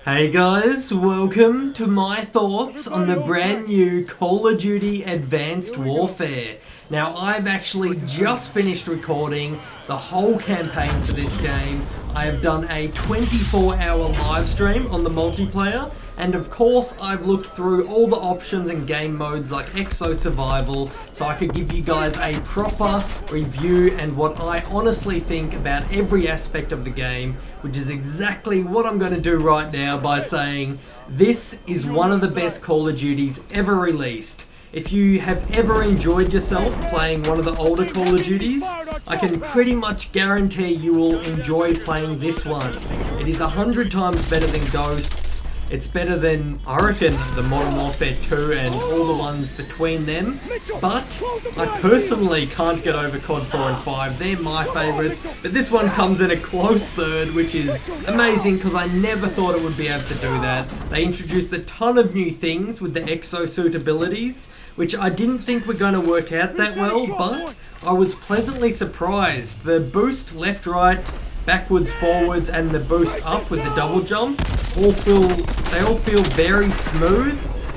Hey guys, welcome to my thoughts on the brand new Call of Duty Advanced Warfare. Now, I've actually just finished recording the whole campaign for this game. I have done a 24-hour live stream on the multiplayer, and of course I've looked through all the options and game modes like Exo Survival so I could give you guys a proper review and what I honestly think about every aspect of the game, which is exactly what I'm going to do right now by saying this is one of the best Call of Duties ever released. If you have ever enjoyed yourself playing one of the older Call of Duties, I can pretty much guarantee you will enjoy playing this one. It is 100 times better than Ghosts. It's better than, I reckon, the Modern Warfare 2 and all the ones between them. But I personally can't get over COD 4 and 5. They're my favourites. But this one comes in a close third, which is amazing because I never thought it would be able to do that. They introduced a ton of new things with the exosuit abilities, which I didn't think were going to work out that well, but I was pleasantly surprised. The boost left, right, backwards, forwards, and the boost up with the double jump all feel very smooth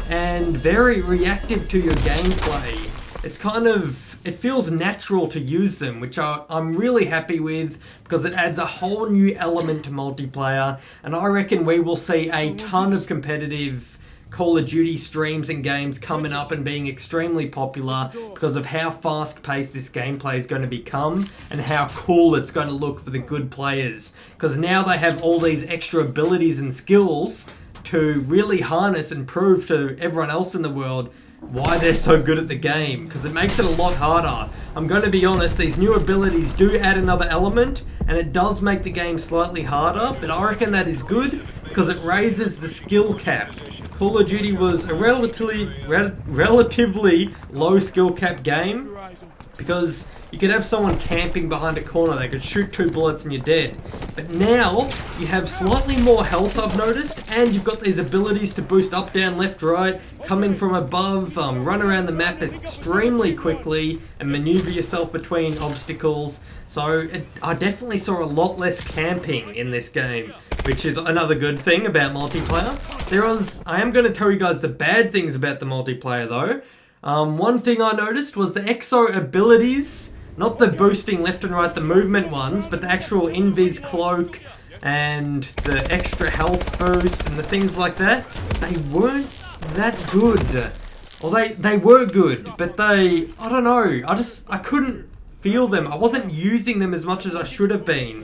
and very reactive to your gameplay. It feels natural to use them, which I'm really happy with because it adds a whole new element to multiplayer, and I reckon we will see a ton of competitive Call of Duty streams and games coming up and being extremely popular because of how fast-paced this gameplay is going to become and how cool it's going to look for the good players. Because now they have all these extra abilities and skills to really harness and prove to everyone else in the world why they're so good at the game, because it makes it a lot harder. I'm going to be honest, these new abilities do add another element and it does make the game slightly harder, but I reckon that is good because it raises the skill cap. Call of Duty was a relatively low skill cap game because you could have someone camping behind a corner, they could shoot 2 bullets and you're dead. But now, you have slightly more health, I've noticed, and you've got these abilities to boost up, down, left, right, come in from above, run around the map extremely quickly, and maneuver yourself between obstacles. So, I definitely saw a lot less camping in this game, which is another good thing about multiplayer. I am going to tell you guys the bad things about the multiplayer though. One thing I noticed was the exo abilities, not the boosting left and right, the movement ones, but the actual invis cloak and the extra health boost and the things like that, they weren't that good. Well, they were good, but I don't know, I couldn't feel them. I wasn't using them as much as I should have been.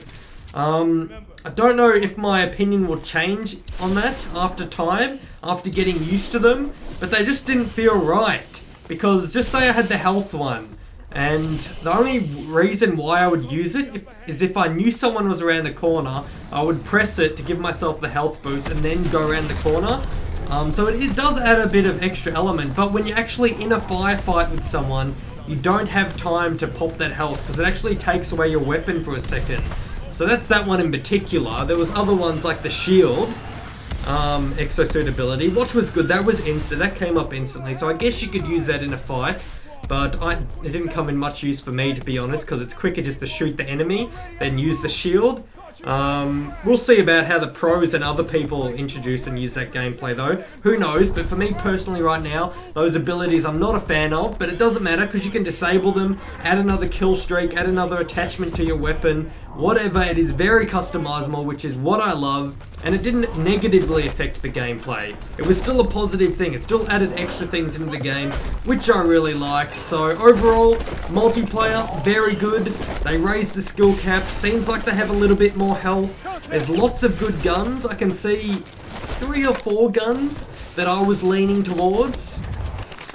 I don't know if my opinion will change on that after time, after getting used to them, but they just didn't feel right. Because just say I had the health one, and the only reason why I would use it is if I knew someone was around the corner, I would press it to give myself the health boost and then go around the corner. So it does add a bit of extra element, but when you're actually in a firefight with someone, you don't have time to pop that health because it actually takes away your weapon for a second. So that's that one in particular. There was other ones like the shield, exosuit ability, which was good. That was instant. That came up instantly. So I guess you could use that in a fight, but it didn't come in much use for me, to be honest, because it's quicker just to shoot the enemy than use the shield. We'll see about how the pros and other people introduce and use that gameplay though. Who knows, but for me personally right now, those abilities I'm not a fan of, but it doesn't matter because you can disable them, add another kill streak, add another attachment to your weapon, whatever. It is very customizable, which is what I love, and it didn't negatively affect the gameplay. It was still a positive thing. It still added extra things into the game, which I really like. So overall, multiplayer, very good. They raised the skill cap. Seems like they have a little bit more health. There's lots of good guns. I can see 3 or 4 guns that I was leaning towards.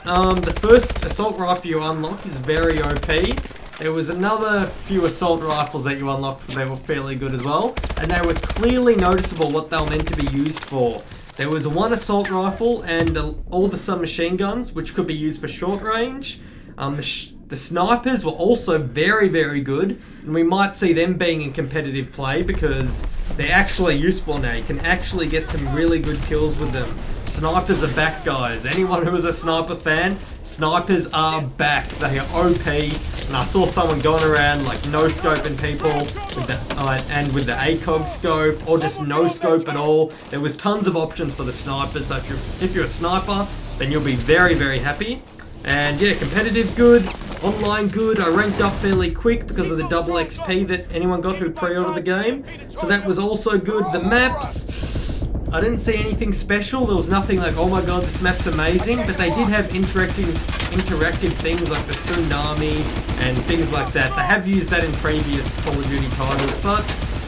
The first assault rifle you unlock is very OP. There was another few assault rifles that you unlocked, they were fairly good as well, and they were clearly noticeable what they were meant to be used for. There was one assault rifle and all the submachine guns, which could be used for short range. The The snipers were also very, very good, and we might see them being in competitive play because they're actually useful now. You can actually get some really good kills with them. Snipers are back, guys. Anyone who is a sniper fan, snipers are back. They are OP, and I saw someone going around like no-scoping people with the, and with the ACOG scope, or just no-scope at all. There was tons of options for the snipers, so if you're a sniper, then you'll be very, very happy. And yeah, competitive good, online good. I ranked up fairly quick because of the double XP that anyone got who pre-ordered the game, so that was also good. The maps, I didn't see anything special. There was nothing like, oh my god, this map's amazing, but they did have interactive things like the tsunami and things like that. They have used that in previous Call of Duty titles, but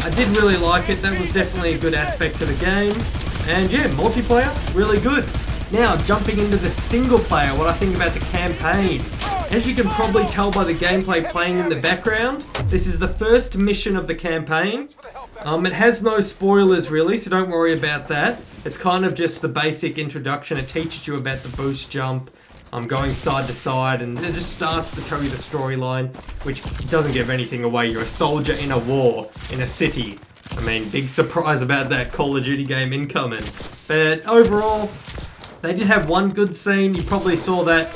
I did really like it. That was definitely a good aspect to the game. And yeah, multiplayer, really good. Now, jumping into the single player, what I think about the campaign. As you can probably tell by the gameplay playing in the background, this is the first mission of the campaign. It has no spoilers really, so don't worry about that. It's kind of just the basic introduction. It teaches you about the boost jump, going side to side, and it just starts to tell you the storyline, which doesn't give anything away. You're a soldier in a war, in a city. I mean, big surprise about that Call of Duty game incoming. But overall, they did have one good scene. You probably saw that,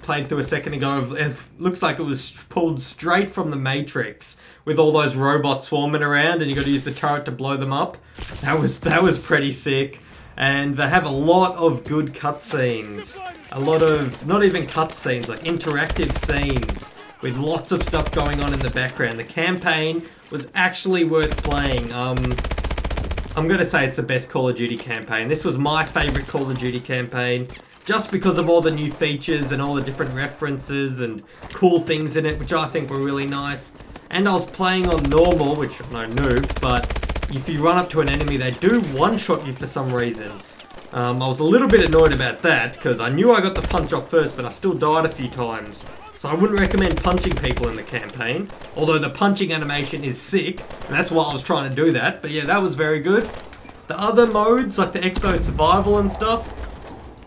played through a second ago. It looks like it was pulled straight from the Matrix, with all those robots swarming around, and you got to use the turret to blow them up. That was pretty sick. And they have a lot of good cutscenes. A lot of, not even cutscenes, like interactive scenes with lots of stuff going on in the background. The campaign was actually worth playing. I'm going to say it's the best Call of Duty campaign. This was my favourite Call of Duty campaign, just because of all the new features and all the different references and cool things in it, which I think were really nice. And I was playing on normal, which I'm no noob, but if you run up to an enemy, they do one-shot you for some reason. I was a little bit annoyed about that, because I knew I got the punch off first, but I still died a few times. So I wouldn't recommend punching people in the campaign, although the punching animation is sick, and that's why I was trying to do that. But yeah, that was very good. The other modes, like the Exo Survival and stuff,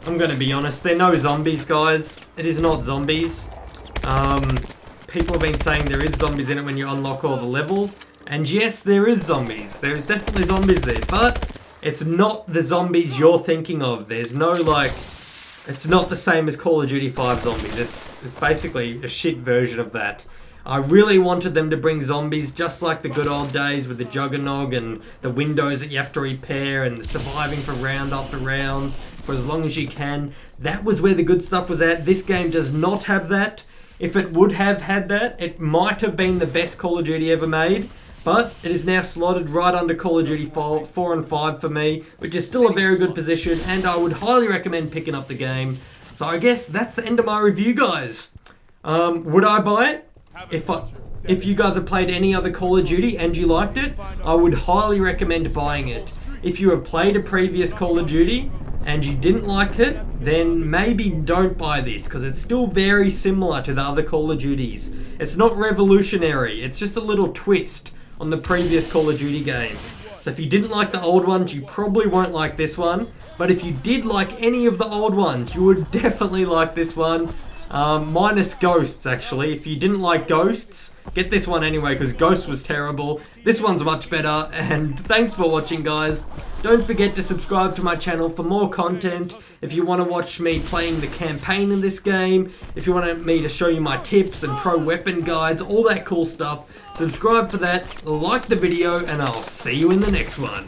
I'm going to be honest, they're no zombies, guys. It is not zombies. People have been saying there is zombies in it when you unlock all the levels, and yes, there is zombies. There is definitely zombies there, but it's not the zombies you're thinking of. There's no, like, it's not the same as Call of Duty 5 zombies. It's basically a shit version of that. I really wanted them to bring zombies just like the good old days with the Juggernog and the windows that you have to repair and the surviving for round after rounds for as long as you can. That was where the good stuff was at. This game does not have that. If it would have had that, it might have been the best Call of Duty ever made. But it is now slotted right under Call of Duty 4 and 5 for me, which is still a very good position, and I would highly recommend picking up the game. So I guess that's the end of my review, guys. Would I buy it? If you guys have played any other Call of Duty and you liked it, I would highly recommend buying it. If you have played a previous Call of Duty and you didn't like it, then maybe don't buy this, because it's still very similar to the other Call of Duties. It's not revolutionary, it's just a little twist on the previous Call of Duty games. So if you didn't like the old ones, you probably won't like this one. But if you did like any of the old ones, you would definitely like this one. Minus Ghosts, actually. If you didn't like Ghosts, get this one anyway, because Ghost was terrible. This one's much better, and thanks for watching, guys. Don't forget to subscribe to my channel for more content. If you want to watch me playing the campaign in this game, if you want me to show you my tips and pro weapon guides, all that cool stuff, subscribe for that, like the video, and I'll see you in the next one.